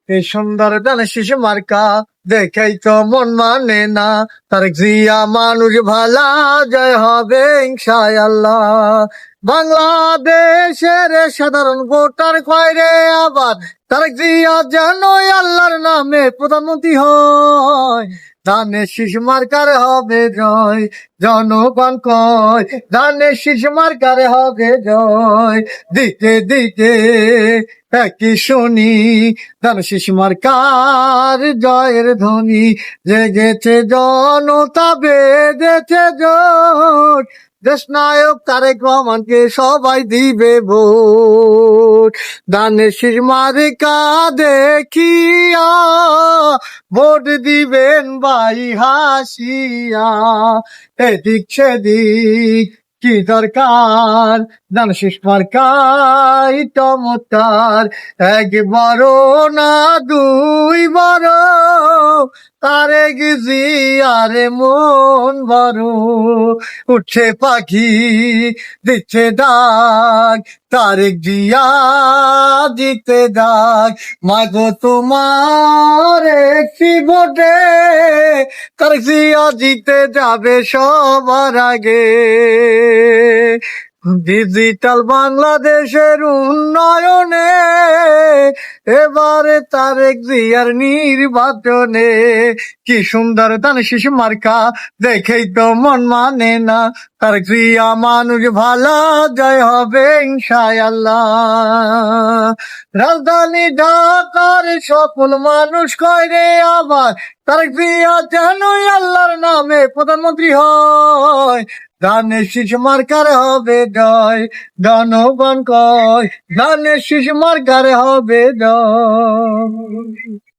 এই সুন্দর ধানের শীষ মার্কা দেখেই তো মন মানে না। তারেক জিয়া মানুষ ভালা, জয় হবে ইনশাআল্লাহ। বাংলাদেশের সাধারণ ভোটার কয় রে আবার তারেক জিয়া যেন আল্লাহর নামে প্রধানমন্ত্রী হয়। ধানের শীষ মার্কার হবে জয়, জনগণ কয় ধানের শীষ মার্কার হবে জয়। দিতে দিতে একই শুনি ধানের শীষ মার্কার জয়ের ধ্বনি। জেগেছে জনতা, বেঁধেছে জোট, দেশ নায়ক তারেক রহমানকে সবাই দিবে ভোট। ধানের শীষ মার্কা দেখিয়া ভোট দিবেন ভাই হাসিয়া। এদিক সেদিক কি দরকার, ধানের শীষ মার্কাই চমৎকার। একবারও না দুইবার তারেক জিয়ারে মন বড়। উঠছে পাখি দিচ্ছে ডাক, তারেক জিয়া দিতে ডাক। মাগো তোমার একটি ভোটে তারেক জিয়া জিতে যাবে সবার আগে। ডিজিটাল বাংলাদেশের উন্নয়নে এবারে তারেক জিয়ার নির্বাচনে। কি সুন্দর ধানের শীষ মার্কা দেখেই তো মন মানে না। তারেক জিয়া মানুষ ভালা, জয় হবে ইনশাআল্লাহ। রাজধানী ঢাকার সকল মানুষ কয় রে আবার তারেক জিয়া যেন আল্লাহর নামে প্রধানমন্ত্রী হয়। ধানের শীষ মার্কার হবে জয়, জনগণ কয় ধানের শীষ মার্কার হবে জয়।